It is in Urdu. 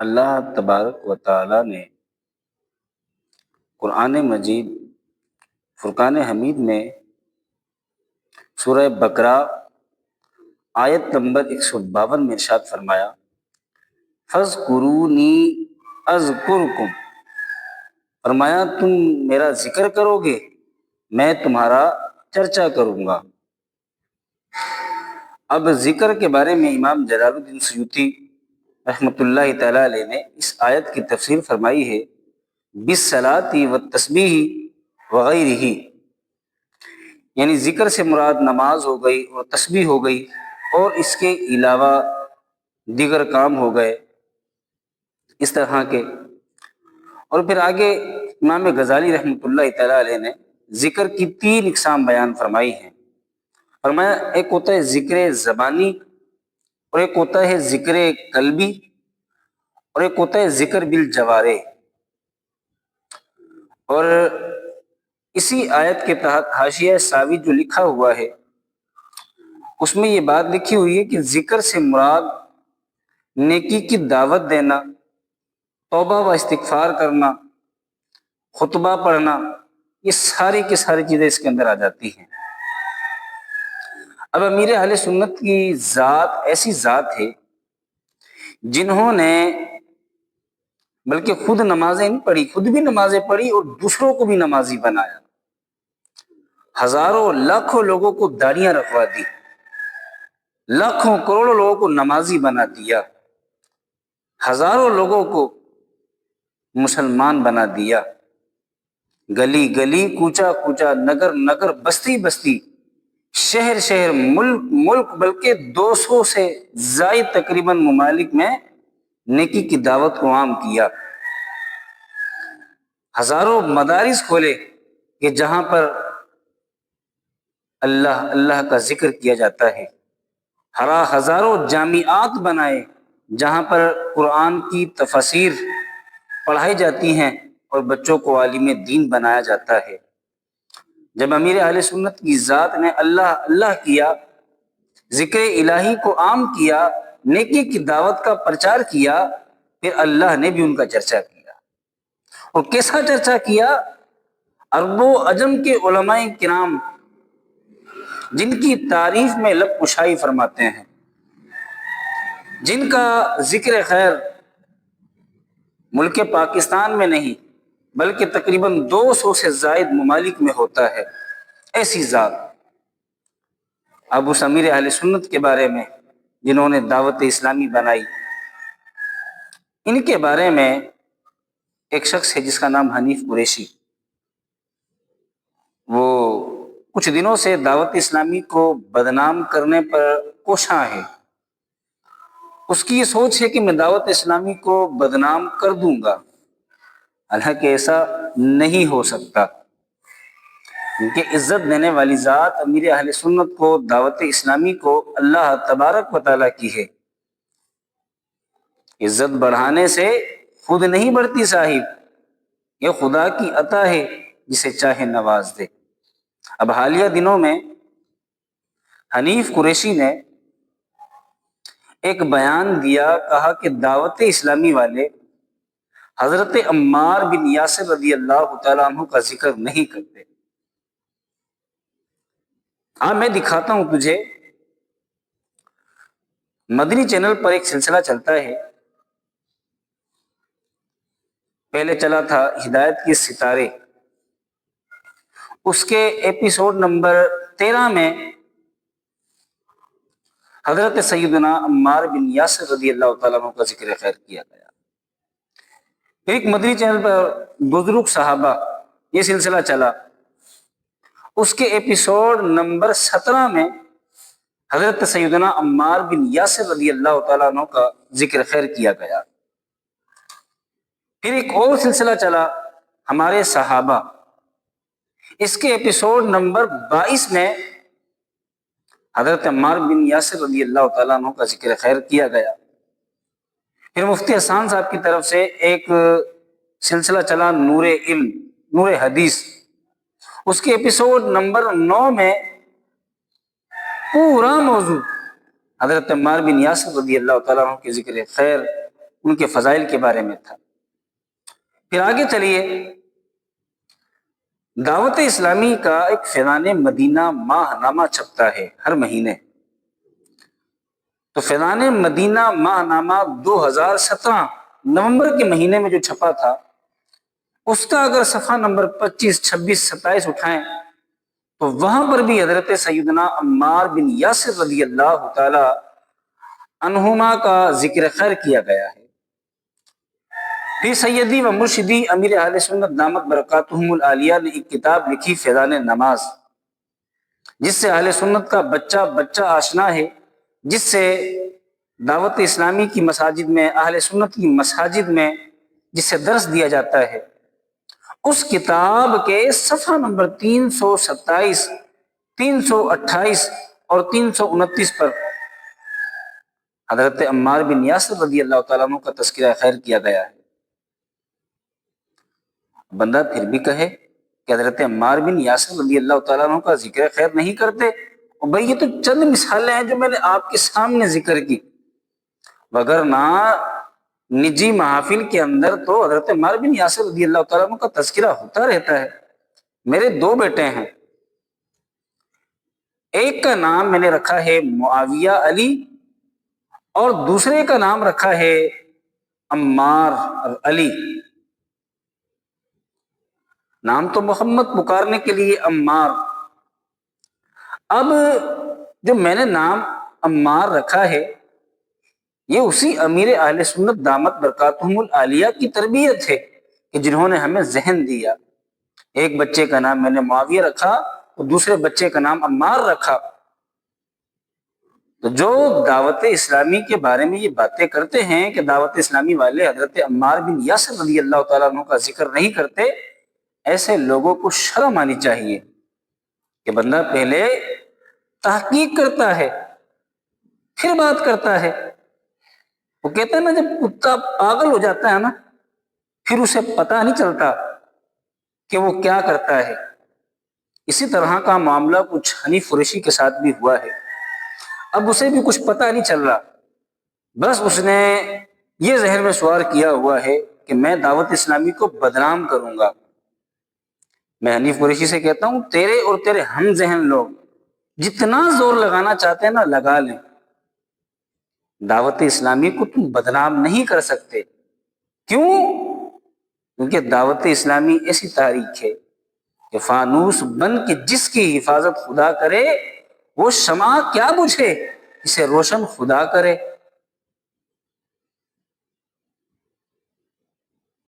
اللہ تبارک و تعالی نے قرآن مجید فرقان حمید میں سورہ بقرہ آیت نمبر 152 میں ارشاد فرمایا فَاذْكُرُونِی اذکرکم، فرمایا تم میرا ذکر کرو گے میں تمہارا چرچا کروں گا۔ اب ذکر کے بارے میں امام جلال الدین سیوطی رحمۃ اللہ تعالی علیہ نے اس آیت کی تفسیر فرمائی ہے بالصلاۃ والتسبیح وغیرہ، یعنی ذکر سے مراد نماز ہو گئی اور تسبیح ہو گئی اور اس کے علاوہ دیگر کام ہو گئے اس طرح کے۔ اور پھر آگے امام غزالی رحمۃ اللہ تعالی علیہ نے ذکر کی 3 اقسام بیان فرمائی ہیں۔ فرمایا ایک ہوتا ہے ذکر زبانی، اور ایک ہوتا ہے ذکر قلبی، اور ایک ہوتا ہے ذکر بالجوارح۔ اور اسی آیت کے تحت حاشیہ ساوی جو لکھا ہوا ہے اس میں یہ بات لکھی ہوئی ہے کہ ذکر سے مراد نیکی کی دعوت دینا، توبہ و استغفار کرنا، خطبہ پڑھنا، یہ ساری کی ساری چیزیں اس کے اندر آ جاتی ہیں۔ اب امیر اہل سنت کی ذات ایسی ذات ہے جنہوں نے بلکہ خود نمازیں نہیں پڑھی، خود بھی نمازیں پڑھی اور دوسروں کو بھی نمازی بنایا، ہزاروں لاکھوں لوگوں کو داڑیاں رکھوا دی، لاکھوں کروڑوں لوگوں کو نمازی بنا دیا، ہزاروں لوگوں کو مسلمان بنا دیا، گلی گلی، کوچا کوچا، نگر نگر، بستی بستی، شہر شہر، ملک ملک، بلکہ 200 سے زائد تقریباً ممالک میں نیکی کی دعوت کو عام کیا، ہزاروں مدارس کھولے کہ جہاں پر اللہ اللہ کا ذکر کیا جاتا ہے، ہزاروں جامعات بنائے جہاں پر قرآن کی تفاسیر پڑھائی جاتی ہیں اور بچوں کو عالم دین بنایا جاتا ہے۔ جب امیر اہل سنت کی ذات نے اللہ اللہ کیا، ذکر الہی کو عام کیا، نیکی کی دعوت کا پرچار کیا، پھر اللہ نے بھی ان کا چرچا کیا۔ اور کیسا چرچا کیا؟ عرب و عجم کے علماء کرام جن کی تعریف میں لب کشائی فرماتے ہیں، جن کا ذکر خیر ملک پاکستان میں نہیں بلکہ تقریباً 200 سے زائد ممالک میں ہوتا ہے، ایسی ذات اب اس امیر اہل سنت کے بارے میں جنہوں نے دعوت اسلامی بنائی، ان کے بارے میں ایک شخص ہے جس کا نام حنیف قریشی، وہ کچھ دنوں سے دعوت اسلامی کو بدنام کرنے پر کوشاں ہے۔ اس کی یہ سوچ ہے کہ میں دعوت اسلامی کو بدنام کر دوں گا، حالانکہ ایسا نہیں ہو سکتا، کیونکہ عزت دینے والی ذات امیر اہل سنت کو، دعوت اسلامی کو اللہ تبارک و تعالیٰ کی ہے۔ عزت بڑھانے سے خود نہیں بڑھتی صاحب، یہ خدا کی عطا ہے جسے چاہے نواز دے۔ اب حالیہ دنوں میں حنیف قریشی نے ایک بیان دیا، کہا کہ دعوت اسلامی والے حضرت عمار بن یاسر رضی اللہ تعالیٰ عنہ کا ذکر نہیں کرتے۔ ہاں میں دکھاتا ہوں تجھے، مدنی چینل پر ایک سلسلہ چلتا ہے، پہلے چلا تھا ہدایت کے ستارے، اس کے ایپیسوڈ نمبر 13 میں حضرت سیدنا عمار بن یاسر رضی اللہ تعالیٰ عنہ کا ذکر خیر کیا گیا۔ ایک مدنی چینل پر بزرگ صحابہ یہ سلسلہ چلا، اس کے ایپیسوڈ نمبر 17 میں حضرت سیدنا عمار بن یاسر رضی اللہ تعالیٰ عنہ کا ذکر خیر کیا گیا۔ پھر ایک اور سلسلہ چلا ہمارے صحابہ، اس کے ایپیسوڈ نمبر 22 میں حضرت عمار بن یاسر رضی اللہ تعالیٰ عنہ کا ذکر خیر کیا گیا۔ پھر مفتی حسان صاحب کی طرف سے ایک سلسلہ چلا نور علم، نور حدیث، اس کے ایپیسوڈ نمبر 9 میں پورا موضوع حضرت عمار بن یاسر رضی اللہ تعالیٰ عنہ کے ذکر خیر، ان کے فضائل کے بارے میں تھا۔ پھر آگے چلیے، دعوت اسلامی کا ایک فیضان مدینہ ماہ نامہ چھپتا ہے ہر مہینے۔ تو فیضان مدینہ ماہ نامہ 2017 نومبر کے مہینے میں جو چھپا تھا، اس کا اگر صفحہ نمبر 25، 26، 27 اٹھائیں تو وہاں پر بھی حضرت سیدنا عمار بن یاسر رضی اللہ تعالی عنہما کا ذکر خیر کیا گیا ہے۔ پھر سیدی و مرشدی امیر اہل سنت دامت برکاتہم العالیہ نے ایک کتاب لکھی فیضان نماز، جس سے اہل سنت کا بچہ بچہ آشنا ہے، جس سے دعوت اسلامی کی مساجد میں، اہل سنت کی مساجد میں جس سے درس دیا جاتا ہے، اس کتاب کے صفحہ نمبر 327، 328 اور 329 پر حضرت عمار بن یاسر رضی اللہ تعالیٰ عنہ کا تذکرہ خیر کیا گیا ہے۔ بندہ پھر بھی کہے کہ حضرت عمار بن یاسر رضی اللہ تعالیٰ عنہ کا ذکر خیر نہیں کرتے، اور بھائی یہ تو چند مثالیں ہیں جو میں نے آپ کے سامنے ذکر کی، وگرنہ نجی محافل کے اندر تو حضرت عمار بن یاسر رضی اللہ تعالیٰ عنہ کا تذکرہ ہوتا رہتا ہے۔ میرے 2 بیٹے ہیں، ایک کا نام میں نے رکھا ہے معاویہ علی، اور دوسرے کا نام رکھا ہے عمار علی۔ نام تو محمد پکارنے کے لیے عمار، اب جو میں نے نام عمار رکھا ہے یہ اسی امیر اہل سنت دامت برکاتہم العالیہ کی تربیت ہے کہ جنہوں نے ہمیں ذہن دیا۔ ایک بچے کا نام میں نے معاویہ رکھا اور دوسرے بچے کا نام عمار رکھا۔ تو جو دعوت اسلامی کے بارے میں یہ باتیں کرتے ہیں کہ دعوت اسلامی والے حضرت عمار بن یاسر رضی اللہ تعالیٰ عنہ کا ذکر نہیں کرتے، ایسے لوگوں کو شرم آنی چاہیے کہ بندہ پہلے تحقیق کرتا ہے پھر بات کرتا ہے۔ وہ کہتے ہیں نا، جب کتا پاگل ہو جاتا ہے نا، پھر اسے پتہ نہیں چلتا کہ وہ کیا کرتا ہے۔ اسی طرح کا معاملہ کچھ حنیف قریشی کے ساتھ بھی ہوا ہے۔ اب اسے بھی کچھ پتہ نہیں چل رہا، بس اس نے یہ ذہن میں سوار کیا ہوا ہے کہ میں دعوت اسلامی کو بدنام کروں گا۔ میں حنیف قریشی سے کہتا ہوں، تیرے اور تیرے ہم ذہن لوگ جتنا زور لگانا چاہتے ہیں نا لگا لیں، دعوت اسلامی کو تم بدنام نہیں کر سکتے۔ کیوں؟ کیونکہ دعوت اسلامی ایسی تاریخ ہے کہ فانوس بن کے جس کی حفاظت خدا کرے، وہ شمع کیا بجھے، اسے روشن خدا کرے۔